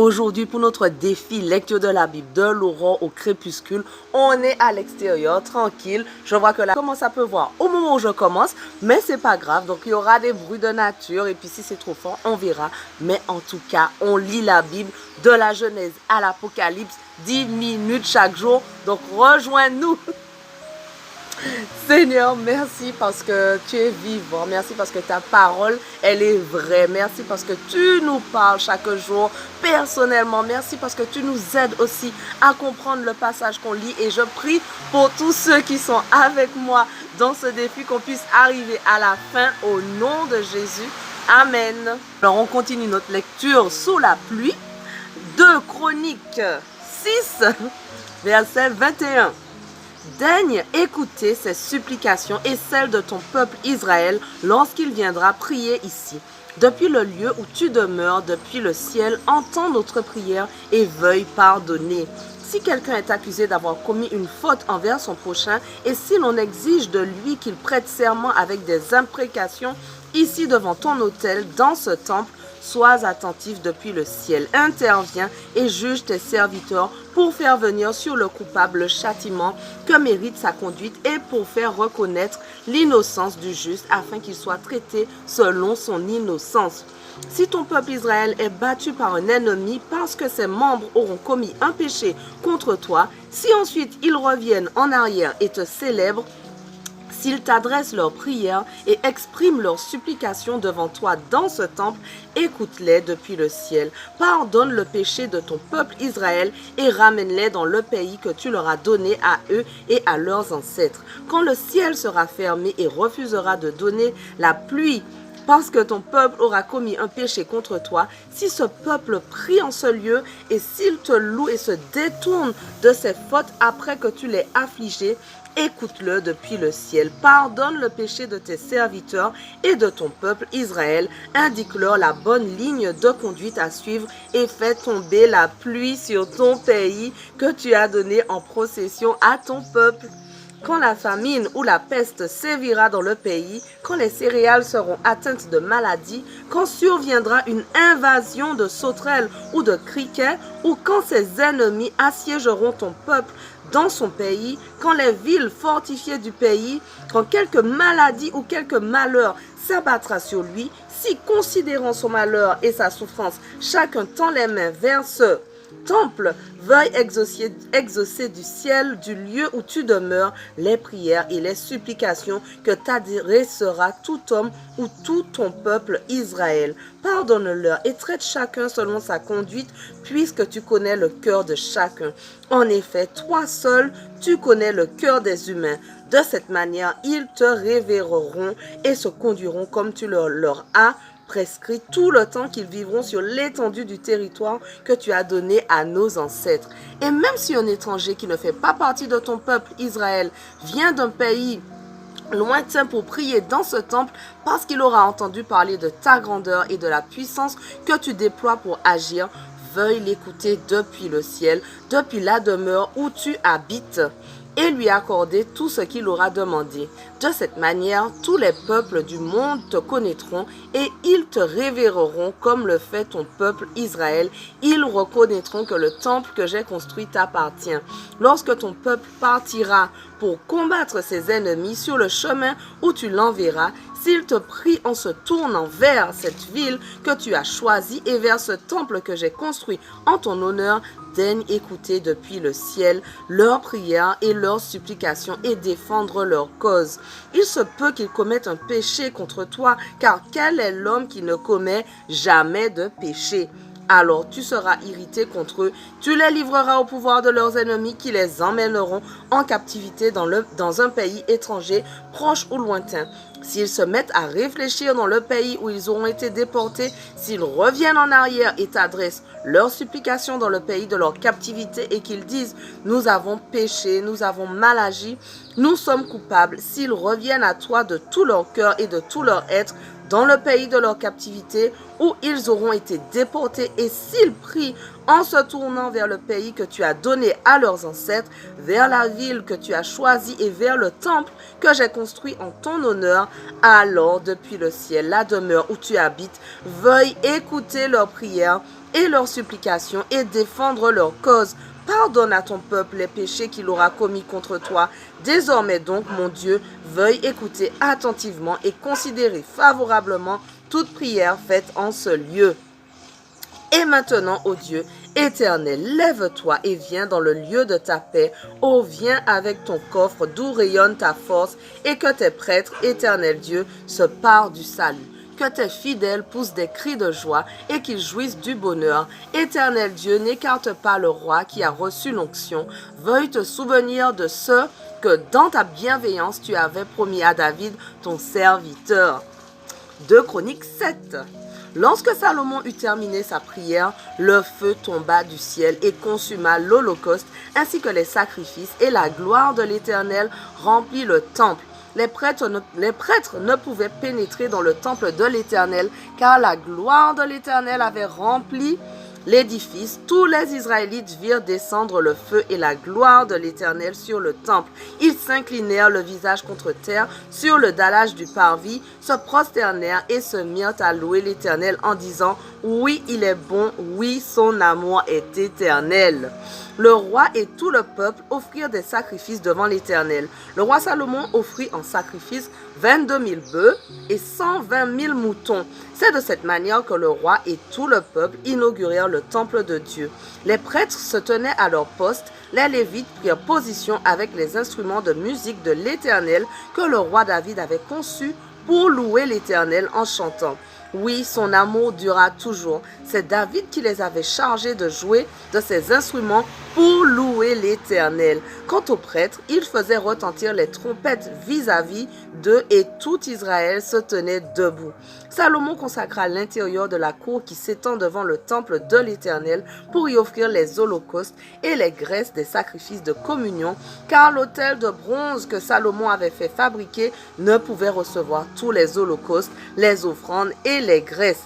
Aujourd'hui, pour notre défi lecture de la Bible, de l'aurore au crépuscule, on est à l'extérieur, tranquille. Je vois que là, commence à pleuvoir au moment où je commence, mais c'est pas grave. Donc, il y aura des bruits de nature et puis si c'est trop fort, on verra. Mais en tout cas, on lit la Bible de la Genèse à l'Apocalypse, 10 minutes chaque jour. Donc, rejoins-nous. Seigneur, merci parce que tu es vivant. Merci parce que ta parole, elle est vraie. Merci parce que tu nous parles chaque jour personnellement. Merci parce que tu nous aides aussi à comprendre le passage qu'on lit. Et je prie pour tous ceux qui sont avec moi dans ce défi qu'on puisse arriver à la fin au nom de Jésus. Amen. Alors, on continue notre lecture sous la pluie. 2 Chroniques 6, verset 21. Daigne écouter ces supplications et celles de ton peuple Israël lorsqu'il viendra prier ici. Depuis le lieu où tu demeures, depuis le ciel, entends notre prière et veuille pardonner. Si quelqu'un est accusé d'avoir commis une faute envers son prochain et si l'on exige de lui qu'il prête serment avec des imprécations ici devant ton autel, dans ce temple, sois attentif depuis le ciel, interviens et juge tes serviteurs pour faire venir sur le coupable le châtiment que mérite sa conduite et pour faire reconnaître l'innocence du juste afin qu'il soit traité selon son innocence. Si ton peuple Israël est battu par un ennemi parce que ses membres auront commis un péché contre toi, si ensuite ils reviennent en arrière et te célèbrent, s'ils t'adressent leurs prières et expriment leurs supplications devant toi dans ce temple, écoute-les depuis le ciel. Pardonne le péché de ton peuple Israël et ramène-les dans le pays que tu leur as donné à eux et à leurs ancêtres. Quand le ciel sera fermé et refusera de donner la pluie, parce que ton peuple aura commis un péché contre toi, si ce peuple prie en ce lieu et s'il te loue et se détourne de ses fautes après que tu l'aies affligé, écoute-le depuis le ciel. Pardonne le péché de tes serviteurs et de ton peuple Israël. Indique-leur la bonne ligne de conduite à suivre et fais tomber la pluie sur ton pays que tu as donné en procession à ton peuple. Quand la famine ou la peste sévira dans le pays, quand les céréales seront atteintes de maladies, quand surviendra une invasion de sauterelles ou de criquets, ou quand ses ennemis assiégeront ton peuple dans son pays, quand les villes fortifiées du pays, quand quelque maladie ou quelque malheur s'abattra sur lui, si considérant son malheur et sa souffrance, chacun tend les mains vers ce temple, veuille exaucer du ciel, du lieu où tu demeures, les prières et les supplications que t'adressera tout homme ou tout ton peuple Israël. Pardonne-leur et traite chacun selon sa conduite, puisque tu connais le cœur de chacun. En effet, toi seul, tu connais le cœur des humains. De cette manière, ils te révéreront et se conduiront comme tu leur as prescrit tout le temps qu'ils vivront sur l'étendue du territoire que tu as donné à nos ancêtres. Et même si un étranger qui ne fait pas partie de ton peuple Israël vient d'un pays lointain pour prier dans ce temple parce qu'il aura entendu parler de ta grandeur et de la puissance que tu déploies pour agir, veuille l'écouter depuis le ciel, depuis la demeure où tu habites, et lui accorder tout ce qu'il aura demandé. De cette manière, tous les peuples du monde te connaîtront et ils te révéreront comme le fait ton peuple Israël. Ils reconnaîtront que le temple que j'ai construit t'appartient. Lorsque ton peuple partira pour combattre ses ennemis sur le chemin où tu l'enverras, s'il te prie en se tournant vers cette ville que tu as choisie et vers ce temple que j'ai construit en ton honneur, daigne écouter depuis le ciel leurs prières et leurs supplications et défendre leur cause. Il se peut qu'ils commettent un péché contre toi, car quel est l'homme qui ne commet jamais de péché? Alors tu seras irrité contre eux, tu les livreras au pouvoir de leurs ennemis qui les emmèneront en captivité dans un pays étranger, proche ou lointain. S'ils se mettent à réfléchir dans le pays où ils auront été déportés, s'ils reviennent en arrière et t'adressent leurs supplications dans le pays de leur captivité et qu'ils disent « Nous avons péché, nous avons mal agi, nous sommes coupables », s'ils reviennent à toi de tout leur cœur et de tout leur être, dans le pays de leur captivité où ils auront été déportés et s'ils prient en se tournant vers le pays que tu as donné à leurs ancêtres, vers la ville que tu as choisie et vers le temple que j'ai construit en ton honneur, alors depuis le ciel, la demeure où tu habites, veuille écouter leurs prières et leurs supplications et défendre leur cause. Pardonne à ton peuple les péchés qu'il aura commis contre toi. Désormais donc, mon Dieu, veuille écouter attentivement et considérer favorablement toute prière faite en ce lieu. Et maintenant, ô Dieu éternel, lève-toi et viens dans le lieu de ta paix. Ô, viens avec ton coffre d'où rayonne ta force et que tes prêtres, éternel Dieu, se parent du salut. Que tes fidèles poussent des cris de joie et qu'ils jouissent du bonheur. Éternel Dieu, n'écarte pas le roi qui a reçu l'onction. Veuille te souvenir de ce que dans ta bienveillance tu avais promis à David, ton serviteur. 2 Chroniques 7. Lorsque Salomon eut terminé sa prière, le feu tomba du ciel et consuma l'holocauste ainsi que les sacrifices, et la gloire de l'Éternel remplit le temple. Les prêtres ne pouvaient pénétrer dans le temple de l'Éternel, car la gloire de l'Éternel avait rempli l'édifice. Tous les Israélites virent descendre le feu et la gloire de l'Éternel sur le temple. Ils s'inclinèrent le visage contre terre sur le dallage du parvis, se prosternèrent et se mirent à louer l'Éternel en disant: oui, il est bon, oui, son amour est éternel. Le roi et tout le peuple offrirent des sacrifices devant l'Éternel. Le roi Salomon offrit en sacrifice 22 000 bœufs et 120 000 moutons. C'est de cette manière que le roi et tout le peuple inaugurèrent le temple de Dieu. Les prêtres se tenaient à leur poste, les Lévites prirent position avec les instruments de musique de l'Éternel que le roi David avait conçus pour louer l'Éternel en chantant. Oui, son amour dura toujours. C'est David qui les avait chargés de jouer de ces instruments pour louer l'Éternel. Quant aux prêtres, ils faisaient retentir les trompettes vis-à-vis d'eux et tout Israël se tenait debout. Salomon consacra l'intérieur de la cour qui s'étend devant le temple de l'Éternel pour y offrir les holocaustes et les graisses des sacrifices de communion, car l'autel de bronze que Salomon avait fait fabriquer ne pouvait recevoir tous les holocaustes, les offrandes et les graisses.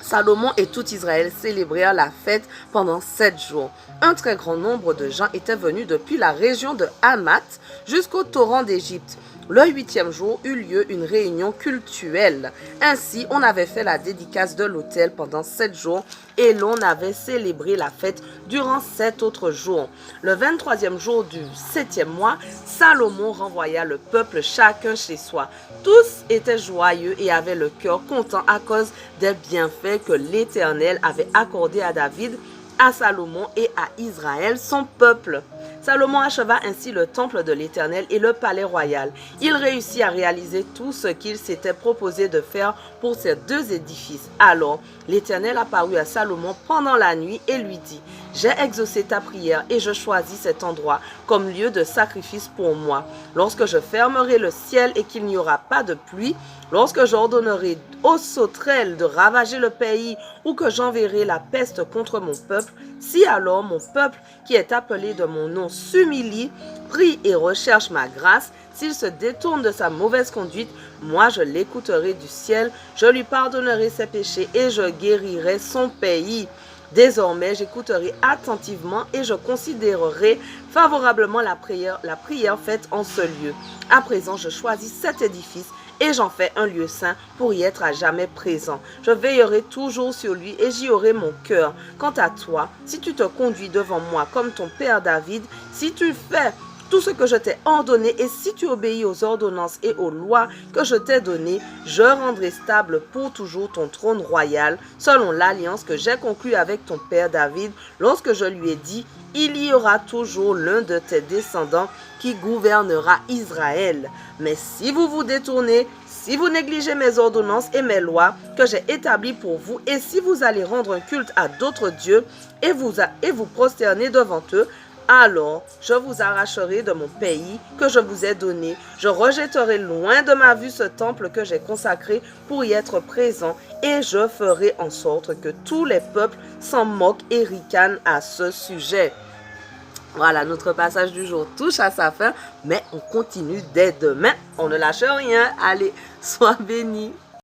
Salomon et tout Israël célébrèrent la fête pendant 7 jours. Un très grand nombre de gens étaient venus depuis la région de Hamath jusqu'au torrent d'Égypte. Le 8e jour eut lieu une réunion cultuelle. Ainsi, on avait fait la dédicace de l'autel pendant 7 jours et l'on avait célébré la fête durant 7 autres jours. Le 23e jour du 7e mois, Salomon renvoya le peuple chacun chez soi. Tous étaient joyeux et avaient le cœur content à cause des bienfaits que l'Éternel avait accordés à David, à Salomon et à Israël, son peuple. Salomon acheva ainsi le temple de l'Éternel et le palais royal. Il réussit à réaliser tout ce qu'il s'était proposé de faire pour ces 2 édifices. Alors, l'Éternel apparut à Salomon pendant la nuit et lui dit: j'ai exaucé ta prière et je choisis cet endroit comme lieu de sacrifice pour moi. Lorsque je fermerai le ciel et qu'il n'y aura pas de pluie, lorsque j'ordonnerai aux sauterelles de ravager le pays ou que j'enverrai la peste contre mon peuple, si alors mon peuple qui est appelé de mon nom s'humilie, prie et recherche ma grâce, s'il se détourne de sa mauvaise conduite, moi je l'écouterai du ciel, je lui pardonnerai ses péchés et je guérirai son pays. Désormais, j'écouterai attentivement et je considérerai favorablement la prière faite en ce lieu. À présent, je choisis cet édifice et j'en fais un lieu saint pour y être à jamais présent. Je veillerai toujours sur lui et j'y aurai mon cœur. Quant à toi, si tu te conduis devant moi comme ton père David, si tu fais tout ce que je t'ai ordonné et si tu obéis aux ordonnances et aux lois que je t'ai données, je rendrai stable pour toujours ton trône royal, selon l'alliance que j'ai conclue avec ton père David, lorsque je lui ai dit: il y aura toujours l'un de tes descendants qui gouvernera Israël. Mais si vous vous détournez, si vous négligez mes ordonnances et mes lois que j'ai établies pour vous, et si vous allez rendre un culte à d'autres dieux et vous prosterner devant eux, alors je vous arracherai de mon pays que je vous ai donné. Je rejetterai loin de ma vue ce temple que j'ai consacré pour y être présent, et je ferai en sorte que tous les peuples s'en moquent et ricanent à ce sujet. Voilà, notre passage du jour touche à sa fin, mais on continue dès demain. On ne lâche rien. Allez, sois bénis.